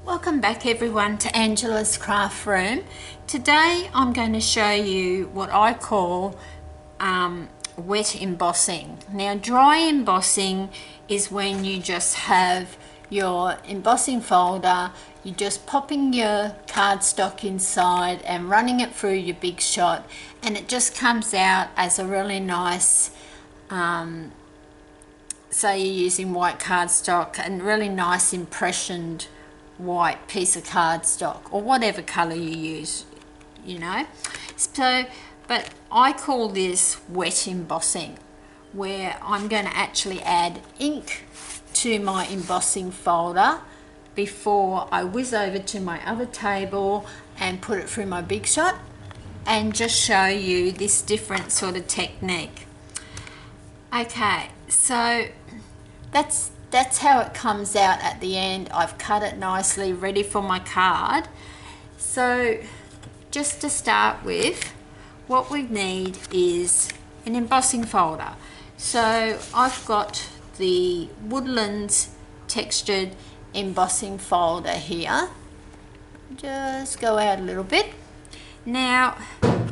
Welcome back everyone to Angela's Craft Room. Today I'm going to show you what I call wet embossing. Now, dry embossing is when you just have your embossing folder, you're just popping your cardstock inside and running it through your Big Shot, and it just comes out as a really nice say you're using white cardstock, and really nice impressioned white piece of cardstock or whatever color you use, you know. So but I call this wet embossing, where I'm going to actually add ink to my embossing folder before I whiz over to my other table and put it through my Big Shot, and just show you this different sort of technique. Okay, so that's how it comes out at the end. I've cut it nicely, ready for my card. So just to start with, what we need is an embossing folder. So I've got the Woodlands textured embossing folder here. Just go out a little bit. Now,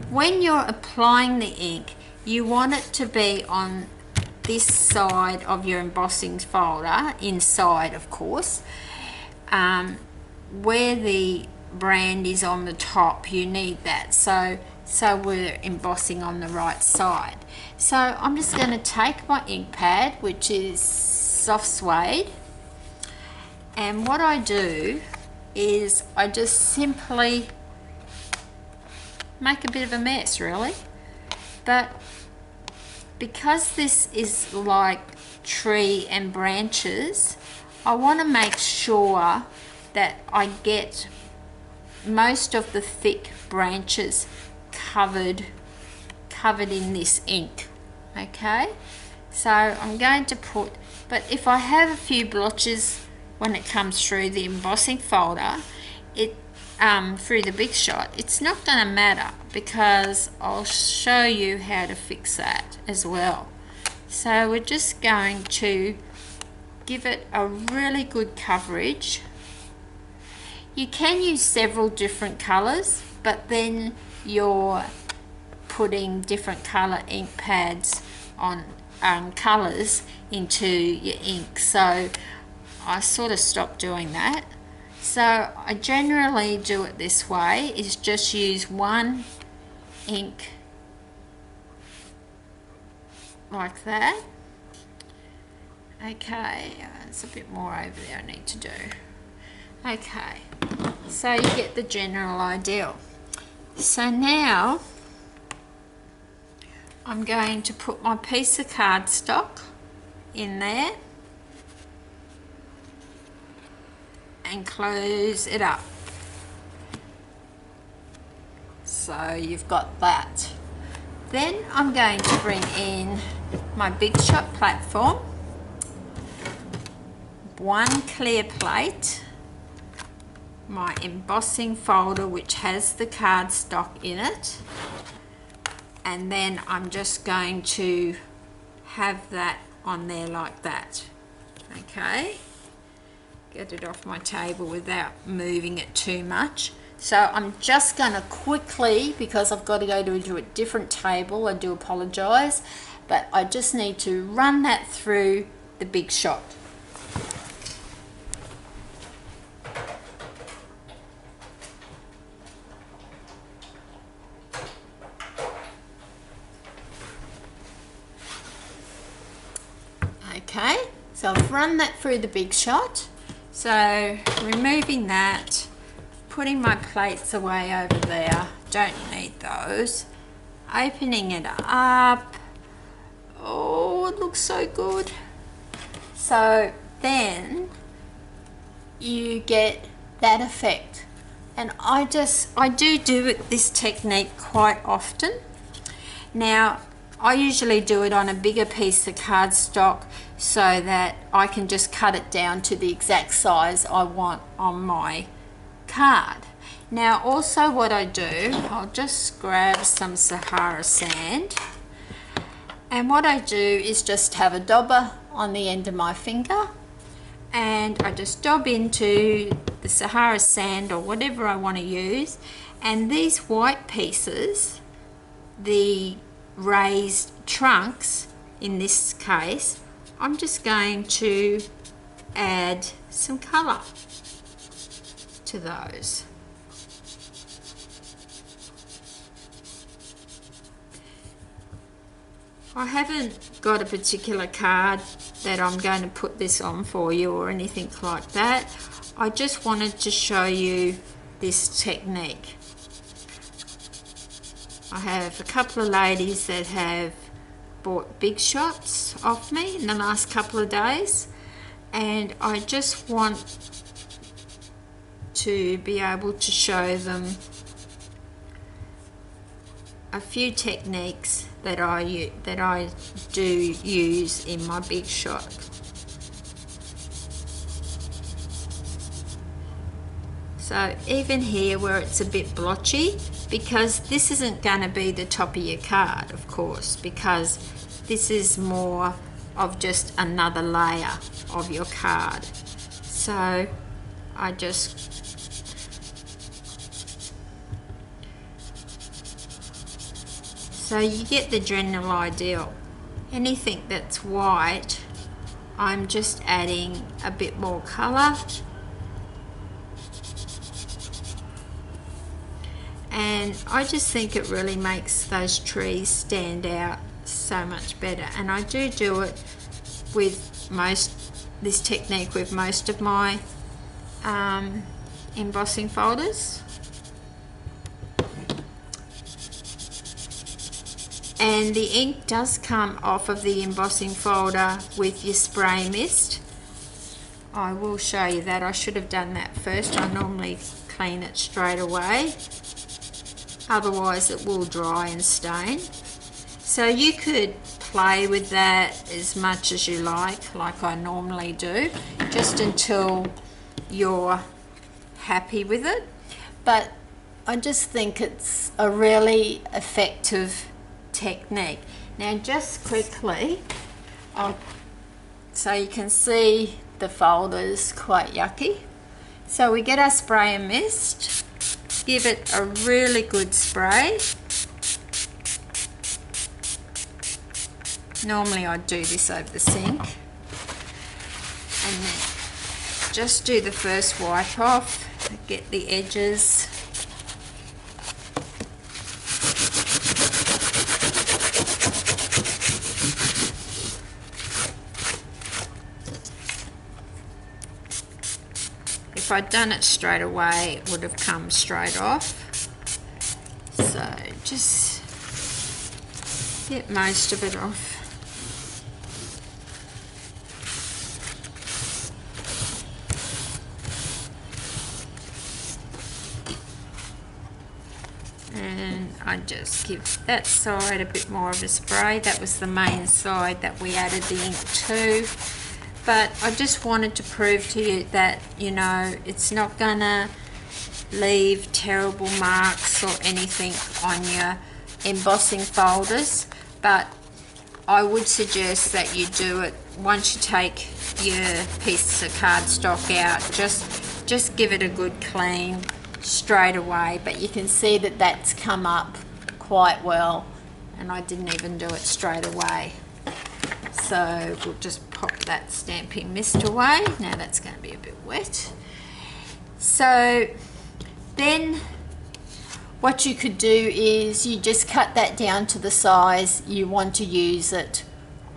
when you're applying the ink, you want it to be on this side of your embossing folder, inside of course, where the brand is on the top. You need that so we're embossing on the right side. So I'm just going to take my ink pad, which is soft suede, and what I do is I just simply make a bit of a mess, really, but because this is like tree and branches, I want to make sure that I get most of the thick branches covered in this ink. Okay, so I'm going to put, but if I have a few blotches when it comes through the embossing folder, through the Big Shot, it's not going to matter, because I'll show you how to fix that as well. So we're just going to give it a really good coverage. You can use several different colors, but then you're putting different color ink pads on colors into your ink, so I sort of stopped doing that. So I generally do it this way, is just use one ink like that. Okay, there's a bit more over there I need to do. Okay, so you get the general idea. So now I'm going to put my piece of cardstock in there and close it up. So you've got that. Then I'm going to bring in my Big Shot platform, one clear plate, my embossing folder which has the cardstock in it, and then I'm just going to have that on there like that. Okay, get it off my table without moving it too much. So I'm just going to quickly, because I've got to go to a different table, I do apologise, but I just need to run that through the Big Shot. Okay, so I've run that through the Big Shot. So removing that, putting my plates away over there, don't need those, opening it up. Oh, it looks so good. So then you get that effect, and I do this technique quite often. Now I usually do it on a bigger piece of cardstock so that I can just cut it down to the exact size I want on my card. Now also what I do, I'll just grab some Sahara sand, and what I do is just have a dauber on the end of my finger, and I just dab into the Sahara sand or whatever I want to use, and these white pieces, the raised trunks in this case, I'm just going to add some colour to those. I haven't got a particular card that I'm going to put this on for you or anything like that. I just wanted to show you this technique. I have a couple of ladies that have bought big shots off me in the last couple of days, and I just want to be able to show them a few techniques that I do use in my big shot. So even here where it's a bit blotchy, because this isn't going to be the top of your card, of course, because this is more of just another layer of your card. So I just so you get the general idea. Anything that's white, I'm just adding a bit more colour, and I just think it really makes those trees stand out so much better. And I do it with this technique with most of my embossing folders. And the ink does come off of the embossing folder with your spray mist. I will show you that. I should have done that first. I normally clean it straight away, otherwise it will dry and stain. So you could play with that as much as you like I normally do, just until you're happy with it. But I just think it's a really effective technique. Now just quickly, so you can see the folder's quite yucky. So we get our spray and mist, give it a really good spray. Normally I'd do this over the sink, and then just do the first wipe off, get the edges. If I'd done it straight away, it would have come straight off. So just get most of it off. And I just give that side a bit more of a spray. That was the main side that we added the ink to. But I just wanted to prove to you that, you know, it's not gonna leave terrible marks or anything on your embossing folders. But I would suggest that you do it once you take your piece of cardstock out. Just give it a good clean straight away. But you can see that that's come up quite well, and I didn't even do it straight away. So we'll just pop that stamping mist away. Now that's going to be a bit wet. So then what you could do is you just cut that down to the size you want to use it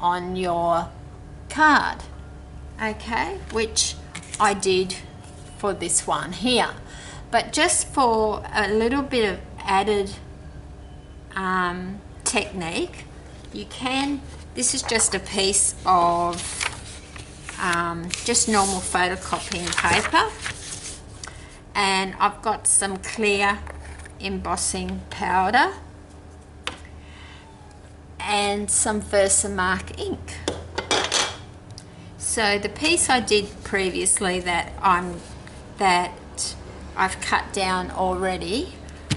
on your card. Okay, which I did for this one here. But just for a little bit of added technique, you can, this is just a piece of just normal photocopying paper, and I've got some clear embossing powder and some Versamark ink. So the piece I did previously that I've cut down already,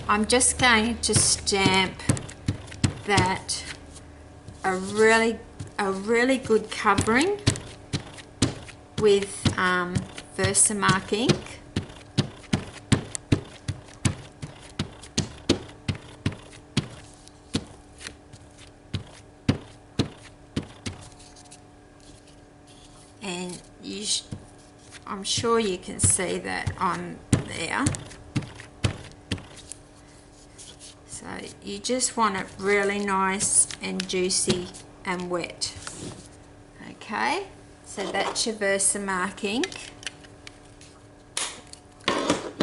I'm just going to stamp that a really good covering with Versamark ink. And I'm sure you can see that I'm there. So you just want it really nice and juicy and wet. Okay, so that's your Versamark ink.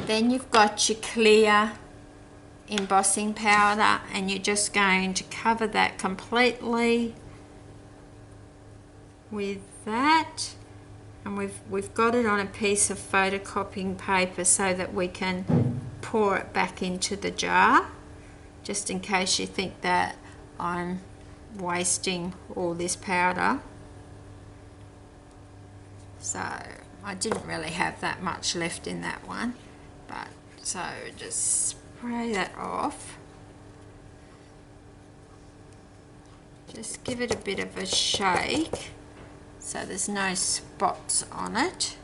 Then you've got your clear embossing powder, and you're just going to cover that completely with that. And we've got it on a piece of photocopying paper so that we can pour it back into the jar, just in case you think that I'm wasting all this powder. So I didn't really have that much left in that one, but so just spray that off. Just give it a bit of a shake so there's no spots on it.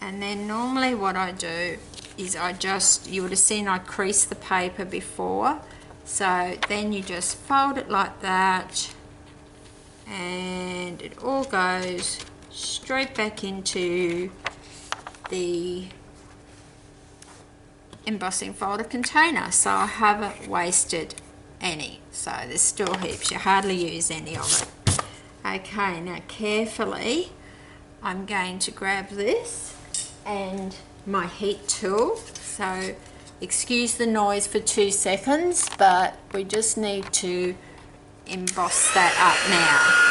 And then normally what I do is you would have seen I creased the paper before, so then you just fold it like that, and it all goes straight back into the embossing folder container. So I haven't wasted any, so there's still heaps. You hardly use any of it. Okay, now carefully I'm going to grab this and my heat tool. So excuse the noise for 2 seconds, but we just need to emboss that up now.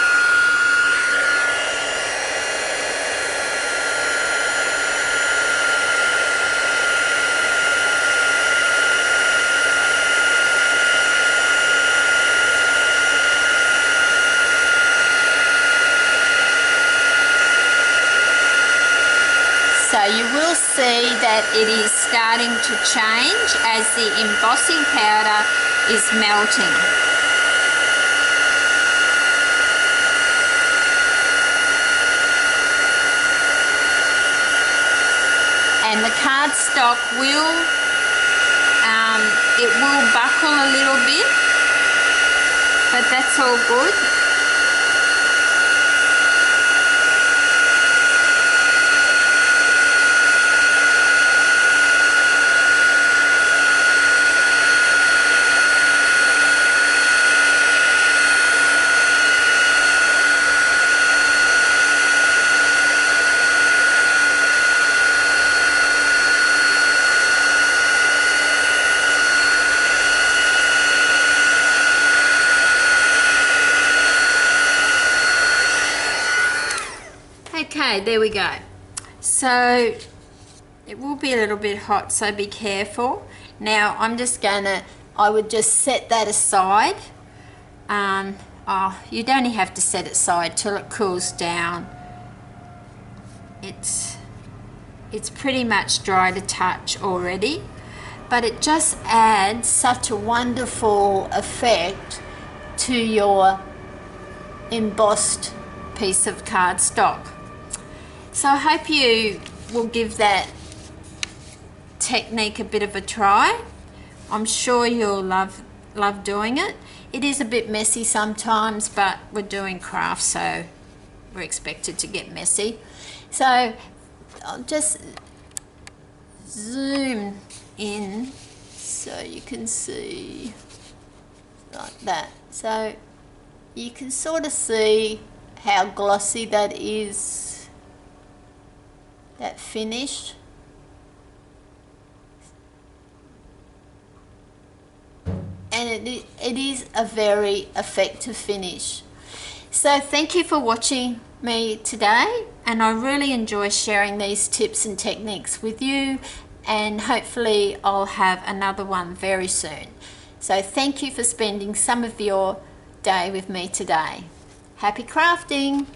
So you will see that it is starting to change as the embossing powder is melting. And the cardstock will buckle a little bit, but that's all good. Okay, there we go. So it will be a little bit hot, so be careful. Now I'm just gonna, I would just set that aside. You'd only have to set it aside till it cools down. It's pretty much dry to touch already, but it just adds such a wonderful effect to your embossed piece of cardstock. So I hope you will give that technique a bit of a try. I'm sure you'll love doing it. It is a bit messy sometimes, but we're doing crafts, so we're expected to get messy. So I'll just zoom in so you can see like that. So you can sort of see how glossy that is. That finish. And it is a very effective finish. So thank you for watching me today, and I really enjoy sharing these tips and techniques with you, and hopefully I'll have another one very soon. So thank you for spending some of your day with me today. Happy crafting!